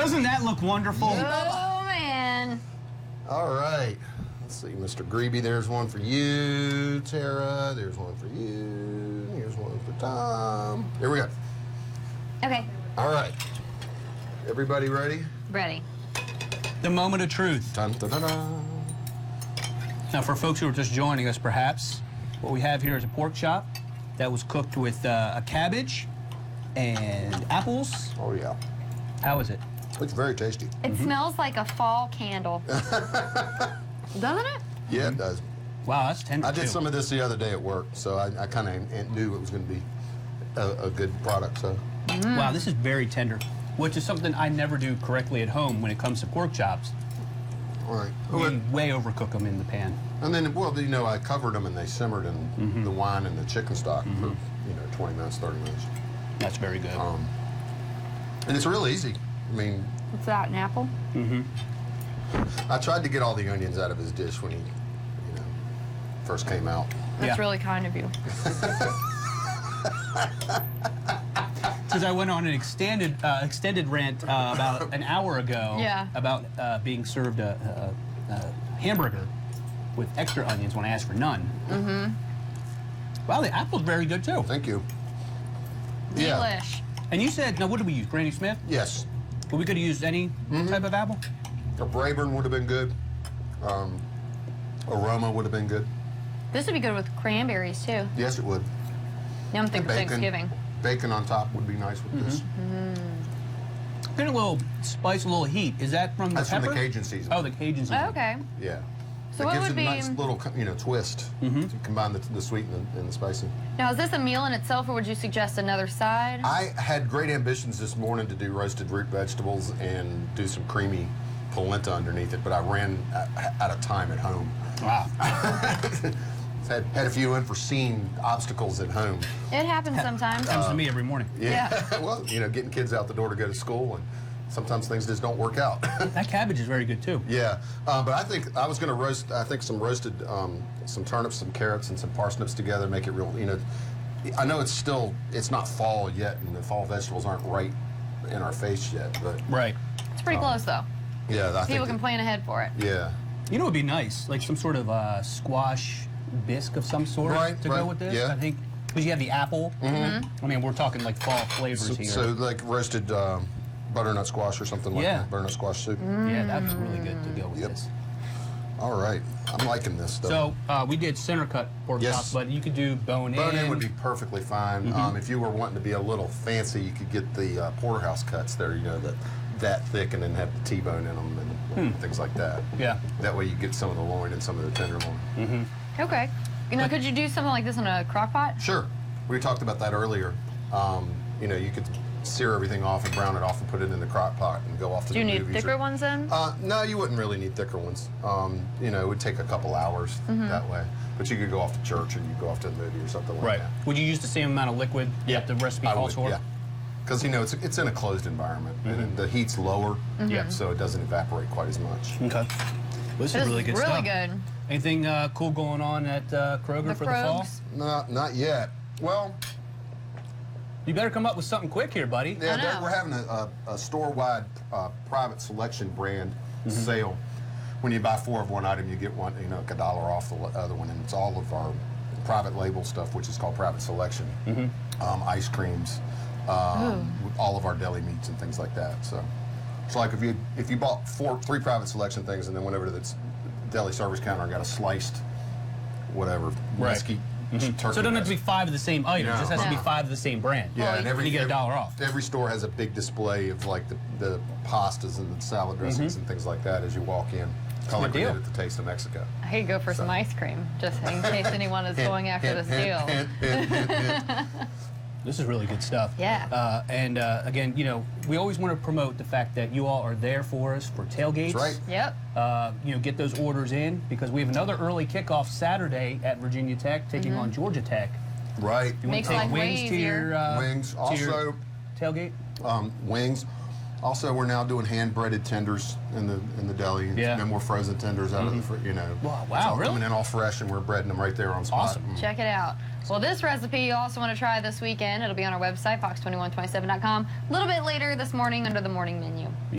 Doesn't that look wonderful? Oh, man. All right. Let's see, Mr. Greeby, there's one for you. Tara, there's one for you. Here's one for Tom. Here we go. Okay. All right. Everybody ready? Ready. The moment of truth. Dun, dun, dun, dun. Now, for folks who are just joining us, perhaps, what we have here is a pork chop that was cooked with a cabbage and apples. Oh, yeah. How is it? Looks very tasty. It smells like a fall candle. Doesn't it? Yeah, it does. Wow, that's tender, I did too. some of this the other day at work, so I kind of knew it was going to be a good product. So. Wow, this is very tender, which is something I never do correctly at home when it comes to pork chops. All right. We way overcook them in the pan. And then, well, you know, I covered them and they simmered in the wine and the chicken stock for, 20 minutes, 30 minutes. That's very good. And it's real easy. I mean... What's that, an apple? I tried to get all the onions out of his dish when he, first came out. That's Yeah. really kind of you. Because I went on an extended rant about an hour ago about being served a hamburger with extra onions when I asked for none. Wow, the apple's very good too. Thank you. Delish. And you said, now what did we use? Granny Smith? Yes. But we could have used any type of apple? A Braeburn would have been good. Aroma would have been good. This would be good with cranberries, too. Yes, it would. Yum thing for Bacon. Thanksgiving. Bacon on top would be nice with this. Getting a little spice, a little heat. Is that from the That's pepper? from the Cajun season. Oh, the Cajun season. Oh, okay. Yeah. So it what gives would it a be... nice little, twist to combine the sweet and the spicy. Now, is this a meal in itself, or would you suggest another side? I had great ambitions this morning to do roasted root vegetables and do some creamy polenta underneath it, but I ran out of time at home. Wow. Had a few unforeseen obstacles at home. It happens sometimes. Comes to me every morning. Yeah. Well, getting kids out the door to go to school, and sometimes things just don't work out. That cabbage is very good too. Yeah, but I think I was going to roast. I think some roasted, some turnips, some carrots, and some parsnips together. Make it real. I know it's not fall yet, and the fall vegetables aren't right in our face yet. But Right. It's pretty close, though. yeah, I People think can plan ahead for it. Yeah. You know what would be nice? Like some sort of squash bisque of some sort to go with this. Yeah. I think because you have the apple. I mean, we're talking like fall flavors here. So like roasted butternut squash or something like that. Butternut squash soup. Yeah, that's really good to go with this. All right, I'm liking this though. So we did center cut pork chops, but you could do bone in. Bone in would be perfectly fine. If you were wanting to be a little fancy, you could get the porterhouse cuts there. That thick, and then have the T-bone in them and things like that. Yeah. That way you get some of the loin and some of the tenderloin. Okay. Could you do something like this in a crock pot? Sure. We talked about that earlier. You could sear everything off and brown it off and put it in the crock pot and go off to the movies. Do you need thicker ones then? No, you wouldn't really need thicker ones. It would take a couple hours that way. But you could go off to church and you go off to the movie or something like that. Would you use the same amount of liquid that the recipe calls for? Yeah. Because, it's in a closed environment and the heat's lower, so it doesn't evaporate quite as much. Okay. Well, this is really good stuff. Really good. Anything cool going on at Kroger for the fall? Not yet. Well, you better come up with something quick here, buddy. yeah, we're having a store-wide private selection brand sale. When you buy 4 of one item, you get one, like $1 off the other one, and it's all of our private label stuff, which is called private selection. Ice creams, all of our deli meats and things like that. So like if you bought 3 private selection things and then went over to the deli service counter and got a sliced whatever mesquite turkey. So it doesn't have to be 5 of the same item. It just has to be 5 of the same brand. Yeah, and you get $1 off. Every store has a big display of like the pastas and the salad dressings and things like that as you walk in. Kind of like we did at the Taste of Mexico. I could go for some ice cream, just in case anyone is going after this deal. This is really good stuff. Yeah. And again, we always want to promote the fact that you all are there for us for tailgates. That's right. Yep. Get those orders in because we have another early kickoff Saturday at Virginia Tech taking on Georgia Tech. Right. You want to take wings to your wings. Also, tailgate. Wings. Also, we're now doing hand-breaded tenders in the deli. Yeah. No more frozen tenders out of the Wow, it's all really? coming in all fresh, and we're breading them right there on spot. Awesome. Check it out. Well, this recipe you also want to try this weekend. It'll be on our website, fox2127.com, a little bit later this morning under the morning menu.